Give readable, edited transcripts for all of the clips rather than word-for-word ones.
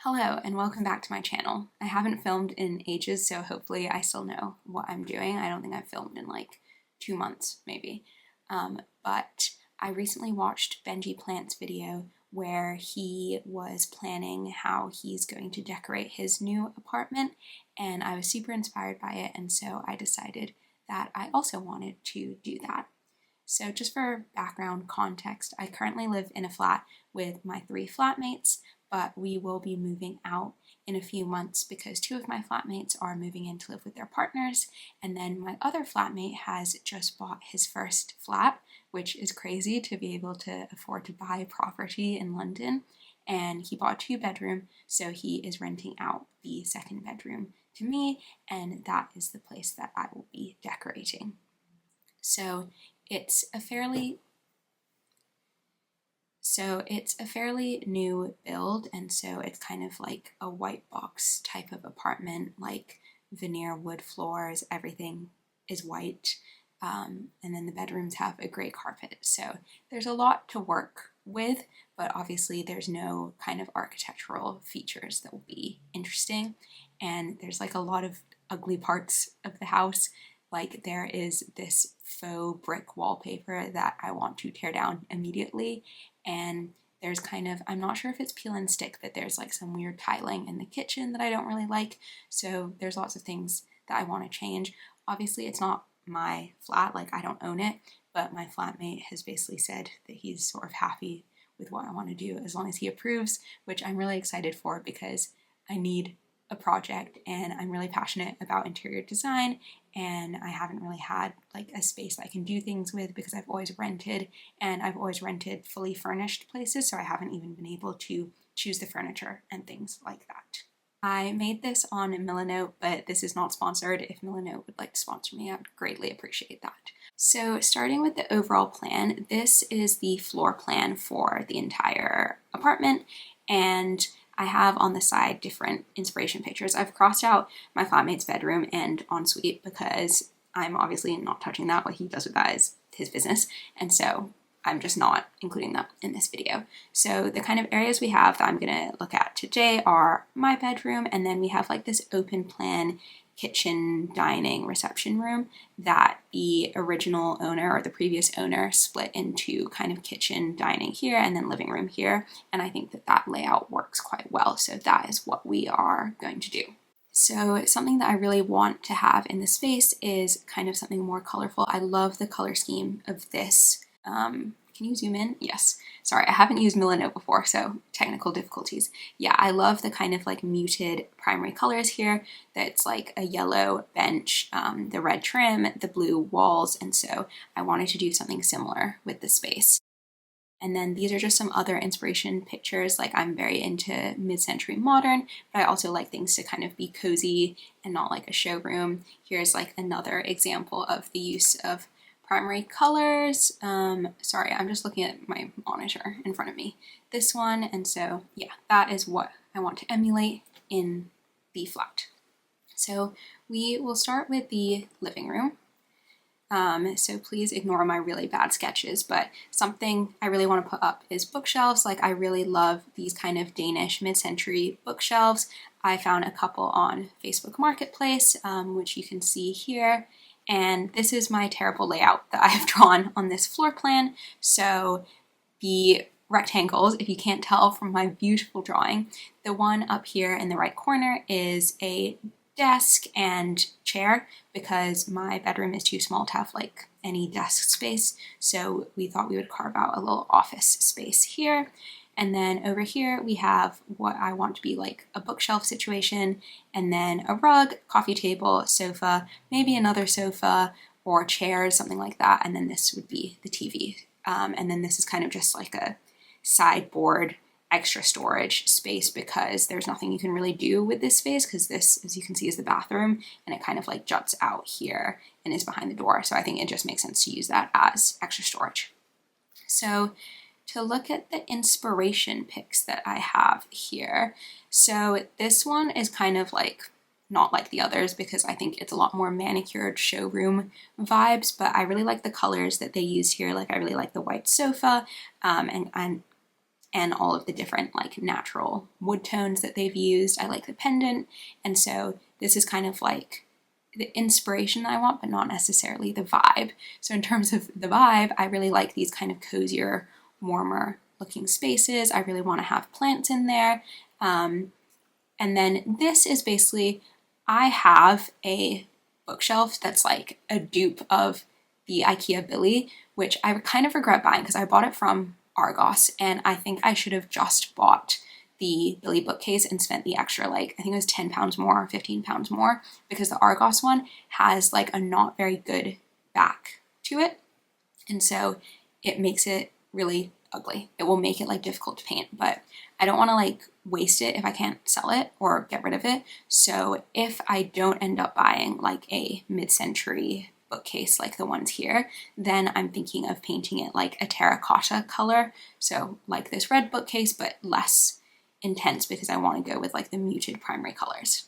Hello and welcome back to my channel. I haven't filmed in ages, so hopefully I still know what I'm doing. I don't think I've filmed in like 2 months, maybe. But I recently watched Benji Plant's video where he was planning how he's going to decorate his new apartment, and I was super inspired by it, and so I decided that I also wanted to do that. So just for background context, I currently live in a flat with my 3 flatmates, but we will be moving out in a few months because 2 of my flatmates are moving in to live with their partners, and then my other flatmate has just bought his first flat, which is crazy to be able to afford to buy property in London, and he bought a 2-bedroom, so he is renting out the 2nd bedroom to me, and that is the place that I will be decorating. So it's a fairly new build, and so it's kind of like a white box type of apartment, like veneer wood floors, everything is white, and then the bedrooms have a gray carpet. So there's a lot to work with, but obviously there's no kind of architectural features that will be interesting, and there's like a lot of ugly parts of the house. Like there is this faux brick wallpaper that I want to tear down immediately, and there's kind of, I'm not sure if it's peel and stick, but there's like some weird tiling in the kitchen that I don't really like, so there's lots of things that I want to change. Obviously it's not my flat, like I don't own it, but my flatmate has basically said that he's sort of happy with what I want to do as long as he approves, which I'm really excited for because I need a project and I'm really passionate about interior design, and I haven't really had like a space that I can do things with because I've always rented, and I've always rented fully furnished places, so I haven't even been able to choose the furniture and things like that. I made this on Milanote, but this is not sponsored. If Milanote would like to sponsor me, I would greatly appreciate that. So starting with the overall plan, this is the floor plan for the entire apartment, and I have on the side different inspiration pictures. I've crossed out my flatmate's bedroom and ensuite because I'm obviously not touching that. What he does with that is his business, and so I'm just not including that in this video. So the kind of areas we have that I'm gonna look at today are my bedroom, and then we have like this open plan kitchen, dining, reception room that the original owner or the previous owner split into kind of kitchen, dining here, and then living room here. And I think that that layout works quite well. So that is what we are going to do. So something that I really want to have in the space is kind of something more colorful. I love the color scheme of this. Can you zoom in? Yes. Sorry, I haven't used Milanote before, so technical difficulties. Yeah, I love the kind of like muted primary colors here. That's like a yellow bench, the red trim, the blue walls, and so I wanted to do something similar with the space. And then these are just some other inspiration pictures. Like I'm very into mid-century modern, but I also like things to kind of be cozy and not like a showroom. Here's like another example of the use of primary colors. Sorry, I'm just looking at my monitor in front of me. This one, and so yeah, that is what I want to emulate in the flat. So we will start with the living room. So please ignore my really bad sketches, but something I really want to put up is bookshelves. Like I really love these kind of Danish mid-century bookshelves. I found a couple on Facebook Marketplace, which you can see here. And this is my terrible layout that I have drawn on this floor plan. So the rectangles, if you can't tell from my beautiful drawing, the one up here in the right corner is a desk and chair because my bedroom is too small to have like any desk space. So we thought we would carve out a little office space here. And then over here we have what I want to be like a bookshelf situation, and then a rug, coffee table, sofa, maybe another sofa or chairs, something like that. And then this would be the TV. And then this is kind of just like a sideboard extra storage space because there's nothing you can really do with this space because this, as you can see, is the bathroom, and it kind of like juts out here and is behind the door. So I think it just makes sense to use that as extra storage. So to look at the inspiration pics that I have here. So this one is kind of like not like the others because I think it's a lot more manicured showroom vibes, but I really like the colors that they used here. Like I really like the white sofa, and and all of the different like natural wood tones that they've used. I like the pendant, and so this is kind of like the inspiration that I want, but not necessarily the vibe. So in terms of the vibe, I really like these kind of cozier, warmer looking spaces. I really want to have plants in there. And then this is basically, I have a bookshelf that's like a dupe of the IKEA Billy, which I kind of regret buying because I bought it from Argos, and I think I should have just bought the Billy bookcase and spent the extra, like, I think it was £10 more or £15 more, because the Argos one has like a not very good back to it. And so it makes it really ugly. It will make it like difficult to paint, but I don't want to like waste it if I can't sell it or get rid of it. So if I don't end up buying like a mid-century bookcase like the ones here, then I'm thinking of painting it like a terracotta color. So like this red bookcase, but less intense, because I want to go with like the muted primary colors.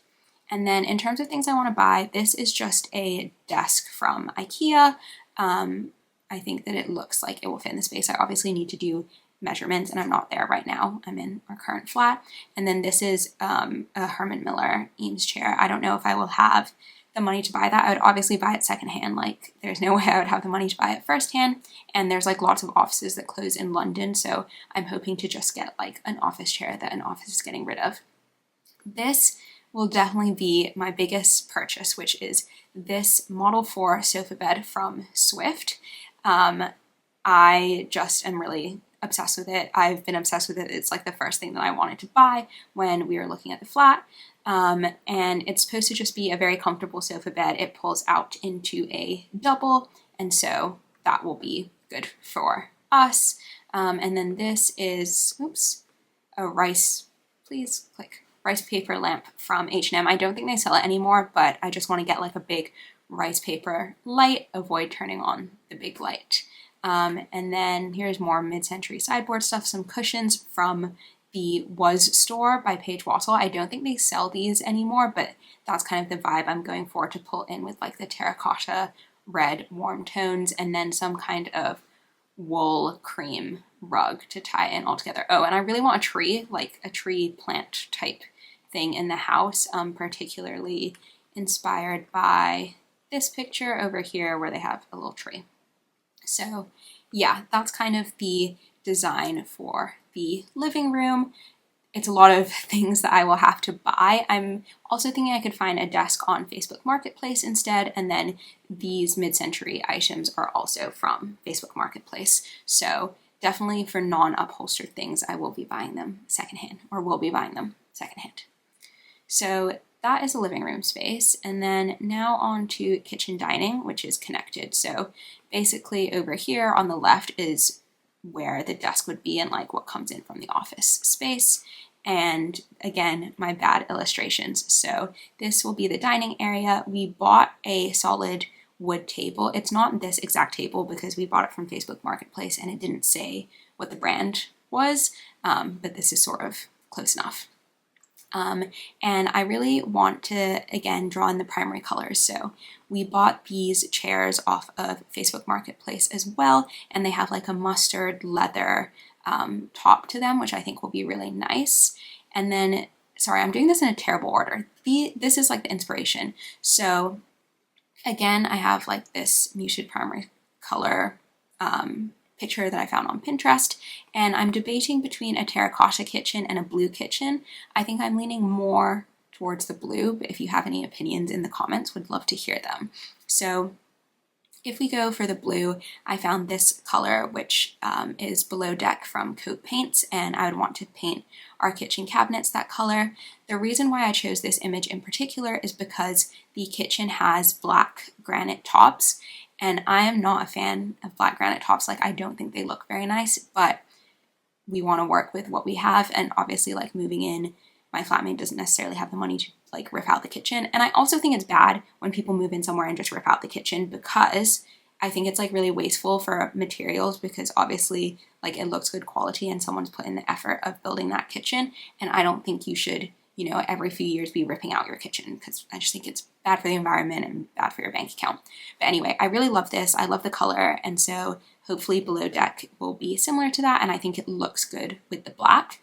And then in terms of things I want to buy, this is just a desk from IKEA. I think that it looks like it will fit in the space. I obviously need to do measurements, and I'm not there right now. I'm in our current flat. And then this is a Herman Miller Eames chair. I don't know if I will have the money to buy that. I would obviously buy it secondhand. Like, there's no way I would have the money to buy it firsthand. And there's like lots of offices that close in London, so I'm hoping to just get like an office chair that an office is getting rid of. This will definitely be my biggest purchase, which is this Model 4 sofa bed from Swift. I just am really obsessed with it. I've been obsessed with it. It's like the first thing that I wanted to buy when we were looking at the flat. And it's supposed to just be a very comfortable sofa bed. It pulls out into a double, and so that will be good for us. And then this is, a rice paper lamp from H&M. I don't think they sell it anymore, but I just want to get like a big rice paper light, avoid turning on the big light. And then here's more mid-century sideboard stuff, some cushions from the Was store by Paige Wassel. I don't think they sell these anymore, but that's kind of the vibe I'm going for, to pull in with like the terracotta red warm tones, and then some kind of wool cream rug to tie in all together. Oh, and I really want a tree, like a tree plant type thing in the house, particularly inspired by this picture over here where they have a little tree. So yeah, that's kind of the design for the living room. It's a lot of things that I will have to buy. I'm also thinking I could find a desk on Facebook Marketplace instead, and then these mid-century items are also from Facebook Marketplace. So definitely for non-upholstered things, I will be buying them secondhand, or will be buying them secondhand. So that is a living room space. And then now on to kitchen dining, which is connected. So basically over here on the left is where the desk would be and like what comes in from the office space. And again, my bad illustrations. So this will be the dining area. We bought a solid wood table. It's not this exact table because we bought it from Facebook Marketplace and it didn't say what the brand was, but this is sort of close enough. And I really want to, again, draw in the primary colors. So we bought these chairs off of Facebook Marketplace as well, and they have like a mustard leather top to them, which I think will be really nice. And then, sorry, I'm doing this in a terrible order. This is like the inspiration. So again, I have like this muted primary color picture that I found on Pinterest, and I'm debating between a terracotta kitchen and a blue kitchen. I think I'm leaning more towards the blue, but if you have any opinions in the comments, would love to hear them. So if we go for the blue, I found this color, which is Below Deck from Coat Paints, and I would want to paint our kitchen cabinets that color. The reason why I chose this image in particular is because the kitchen has black granite tops, and I am not a fan of black granite tops. Like, I don't think they look very nice, but we want to work with what we have. And obviously, like, moving in, my flatmate doesn't necessarily have the money to like rip out the kitchen. And I also think it's bad when people move in somewhere and just rip out the kitchen, because I think it's like really wasteful for materials, because obviously like it looks good quality and someone's put in the effort of building that kitchen. And I don't think you should, you know, every few years be ripping out your kitchen, because I just think it's bad for the environment and bad for your bank account. But anyway, I really love this. I love the color. And so hopefully below deck will be similar to that, and I think it looks good with the black.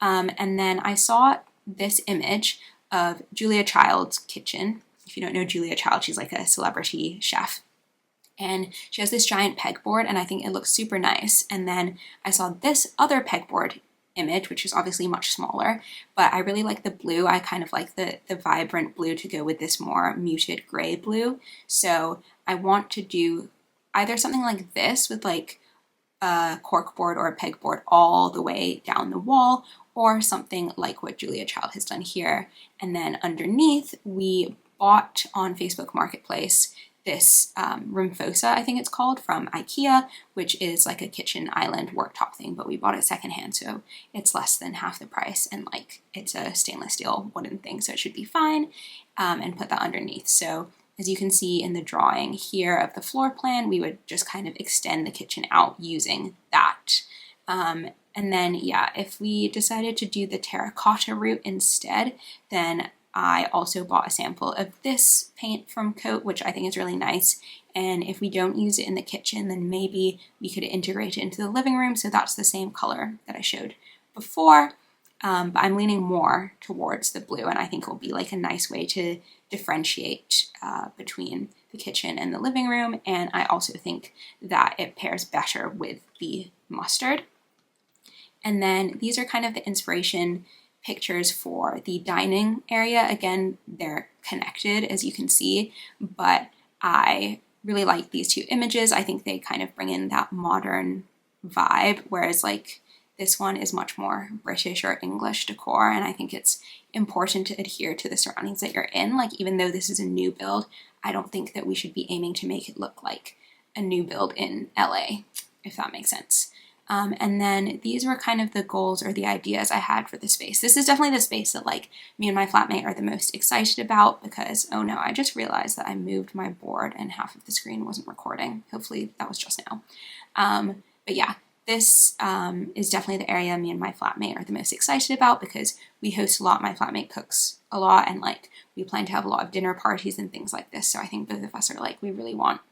And then I saw this image of Julia Child's kitchen. If you don't know Julia Child, she's like a celebrity chef. And she has this giant pegboard, and I think it looks super nice. And then I saw this other pegboard image, which is obviously much smaller, but I really like the blue. I kind of like the vibrant blue to go with this more muted gray blue. So I want to do either something like this with like a corkboard or a pegboard all the way down the wall, or something like what Julia Child has done here. And then underneath, we bought on Facebook Marketplace this Rumfosa, I think it's called, from IKEA, which is like a kitchen island worktop thing, but we bought it secondhand, so it's less than half the price, and like it's a stainless steel wooden thing, so it should be fine, and put that underneath. So as you can see in the drawing here of the floor plan, we would just kind of extend the kitchen out using that. And then, yeah, if we decided to do the terracotta route instead, then I also bought a sample of this paint from Coat, which I think is really nice. And if we don't use it in the kitchen, then maybe we could integrate it into the living room. So that's the same color that I showed before. But I'm leaning more towards the blue, and I think it will be like a nice way to differentiate between the kitchen and the living room. And I also think that it pairs better with the mustard. And then these are kind of the inspiration pictures for the dining area. Again, they're connected, as you can see, but I really like these two images. I think they kind of bring in that modern vibe, whereas like this one is much more British or English decor, and I think it's important to adhere to the surroundings that you're in. Like, even though this is a new build, I don't think that we should be aiming to make it look like a new build in LA, if that makes sense. And then these were kind of the goals or the ideas I had for the space. This is definitely the space that like me and my flatmate are the most excited about, because, oh no, I just realized that I moved my board and half of the screen wasn't recording. Hopefully that was just now. But yeah, this is definitely the area me and my flatmate are the most excited about, because we host a lot. My flatmate cooks a lot, and like we plan to have a lot of dinner parties and things like this. So I think both of us are like, we really want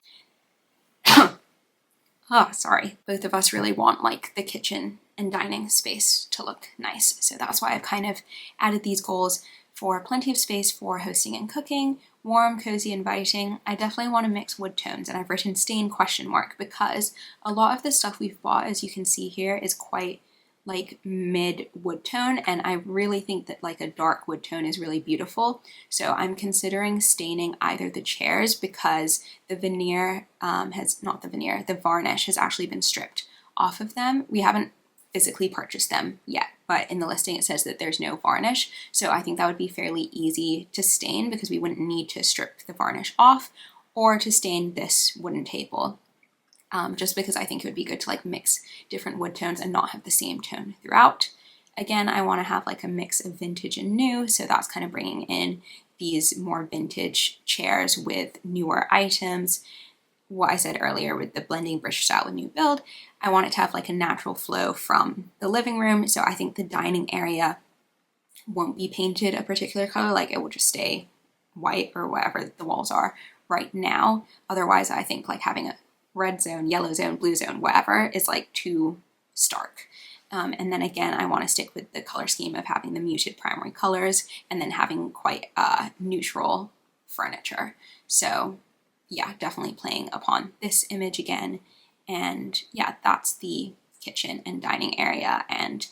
both of us really want like the kitchen and dining space to look nice. So that's why I've kind of added these goals for plenty of space for hosting and cooking, warm, cozy, inviting. I definitely want to mix wood tones, and I've written stain ? Because a lot of the stuff we've bought, as you can see here, is quite like mid wood tone, and I really think that like a dark wood tone is really beautiful. So I'm considering staining either the chairs, because the veneer the varnish has actually been stripped off of them. We haven't physically purchased them yet, but in the listing it says that there's no varnish. So I think that would be fairly easy to stain, because we wouldn't need to strip the varnish off or to stain this wooden table. Just because I think it would be good to like mix different wood tones and not have the same tone throughout. Again, I want to have like a mix of vintage and new, so that's kind of bringing in these more vintage chairs with newer items. What I said earlier with the blending British style with new build, I want it to have like a natural flow from the living room, so I think the dining area won't be painted a particular color, like it will just stay white or whatever the walls are right now. Otherwise, I think like having a red zone, yellow zone, blue zone, whatever, is like too stark. And then again, I want to stick with the color scheme of having the muted primary colors and then having quite neutral furniture. So yeah, definitely playing upon this image again. And yeah, that's the kitchen and dining area. And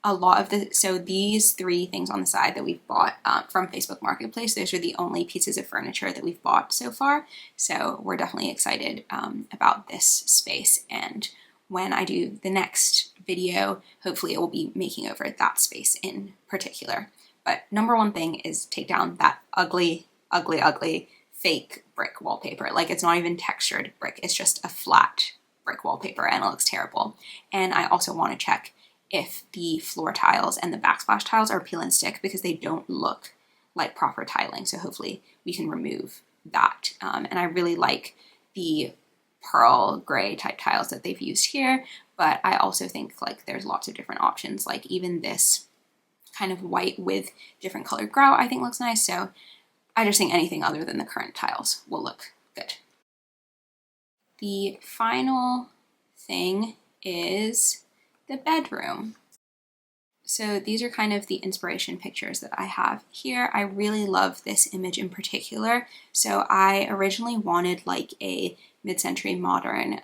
a lot of so these three things on the side that we've bought from Facebook Marketplace, those are the only pieces of furniture that we've bought so far. So we're definitely excited about this space. And when I do the next video, hopefully it will be making over that space in particular. But number one thing is take down that ugly, ugly, ugly fake brick wallpaper. Like, it's not even textured brick. It's just a flat brick wallpaper, and it looks terrible. And I also want to check if the floor tiles and the backsplash tiles are peel and stick, because they don't look like proper tiling. So hopefully we can remove that. And I really like the pearl gray type tiles that they've used here, but I also think like there's lots of different options. Like even this kind of white with different colored grout I think looks nice. So I just think anything other than the current tiles will look good. The final thing is the bedroom. So these are kind of the inspiration pictures that I have here. I really love this image in particular. So I originally wanted like a mid-century modern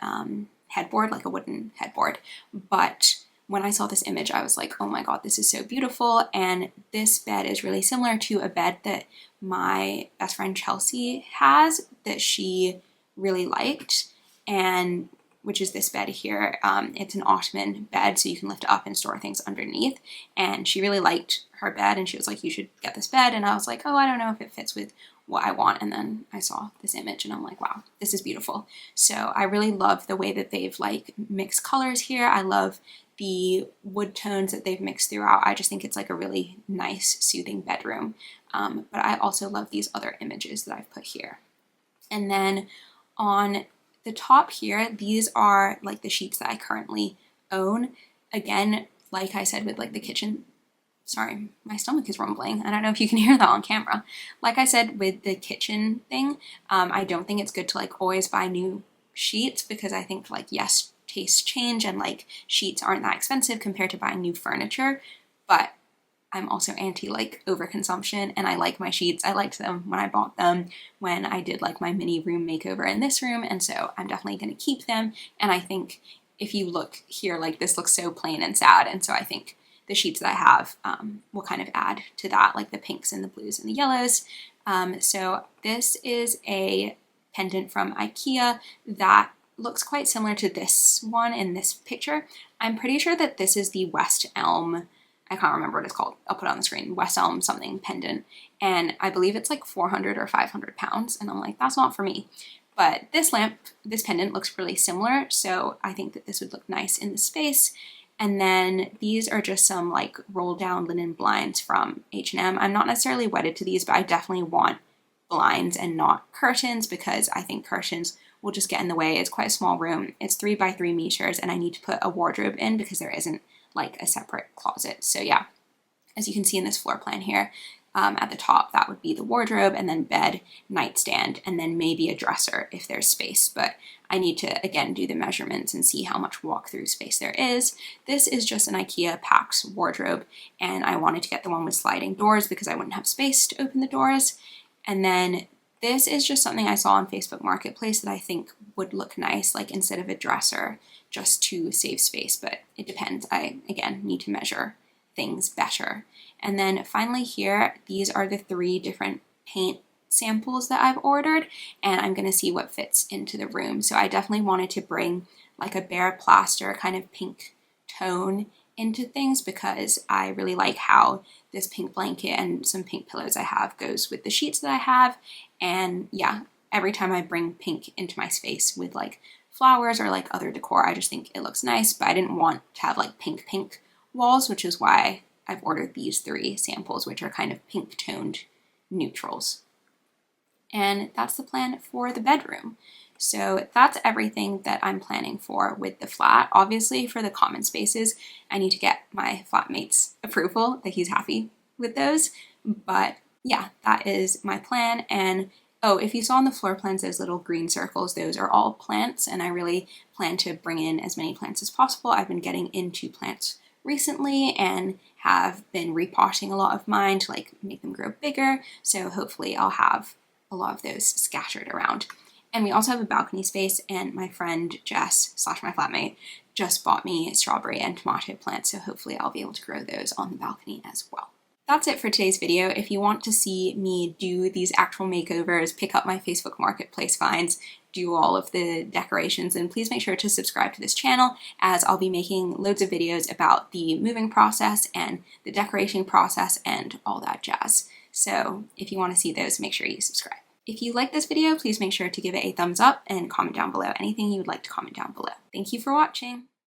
headboard, like a wooden headboard. But when I saw this image, I was like, oh my God, this is so beautiful. And this bed is really similar to a bed that my best friend Chelsea has that she really liked, and which is this bed here. It's an ottoman bed, so you can lift it up and store things underneath. And she really liked her bed, and she was like, you should get this bed. And I was like, oh, I don't know if it fits with what I want. And then I saw this image and I'm like, wow, this is beautiful. So I really love the way that they've like mixed colors here. I love the wood tones that they've mixed throughout. I just think it's like a really nice, soothing bedroom. But I also love these other images that I've put here. And then on the top here, these are like the sheets that I currently own. Again, like I said with like the kitchen, sorry, my stomach is rumbling. I don't know if you can hear that on camera. Like I said with the kitchen thing, I don't think it's good to like always buy new sheets, because I think like, yes, tastes change and like sheets aren't that expensive compared to buying new furniture, but I'm also anti like overconsumption, and I like my sheets. I liked them when I bought them, when I did like my mini room makeover in this room, and so I'm definitely going to keep them. And I think if you look here, like this looks so plain and sad, and so I think the sheets that I have will kind of add to that, like the pinks and the blues and the yellows. So this is a pendant from IKEA that looks quite similar to this one in this picture. I'm pretty sure that this is the West Elm, I can't remember what it's called, I'll put it on the screen, West Elm something pendant, and I believe it's like 400 or 500 pounds, and I'm like, that's not for me. But this pendant looks really similar, so I think that this would look nice in the space. And then these are just some like roll down linen blinds from H&M. I'm not necessarily wedded to these, but I definitely want blinds and not curtains, because I think curtains will just get in the way. It's quite a small room. It's 3 by 3 meters, and I need to put a wardrobe in because there isn't like a separate closet. So yeah, as you can see in this floor plan here, at the top, that would be the wardrobe, and then bed, nightstand, and then maybe a dresser if there's space. But I need to, again, do the measurements and see how much walk-through space there is. This is just an IKEA Pax wardrobe, and I wanted to get the one with sliding doors because I wouldn't have space to open the doors. And then this is just something I saw on Facebook Marketplace that I think would look nice, like instead of a dresser, just to save space, but it depends. I, again, need to measure things better. And then finally here, these are the 3 different paint samples that I've ordered, and I'm going to see what fits into the room. So I definitely wanted to bring like a bare plaster kind of pink tone into things, because I really like how this pink blanket and some pink pillows I have goes with the sheets that I have. And yeah, every time I bring pink into my space with like flowers or like other decor, I just think it looks nice, but I didn't want to have like pink walls, which is why I've ordered these 3 samples, which are kind of pink toned neutrals. And that's the plan for the bedroom. So that's everything that I'm planning for with the flat. Obviously for the common spaces, I need to get my flatmate's approval that he's happy with those. But yeah, that is my plan. And oh, if you saw on the floor plans those little green circles, those are all plants, and I really plan to bring in as many plants as possible. I've been getting into plants recently and have been repotting a lot of mine to like make them grow bigger. So hopefully I'll have a lot of those scattered around. And we also have a balcony space, and my friend Jess / my flatmate just bought me strawberry and tomato plants, so hopefully I'll be able to grow those on the balcony as well. That's it for today's video. If you want to see me do these actual makeovers, pick up my Facebook Marketplace finds, do all of the decorations, then please make sure to subscribe to this channel, as I'll be making loads of videos about the moving process and the decorating process and all that jazz. So if you want to see those, make sure you subscribe. If you like this video, please make sure to give it a thumbs up and comment down below anything you would like to comment down below. Thank you for watching.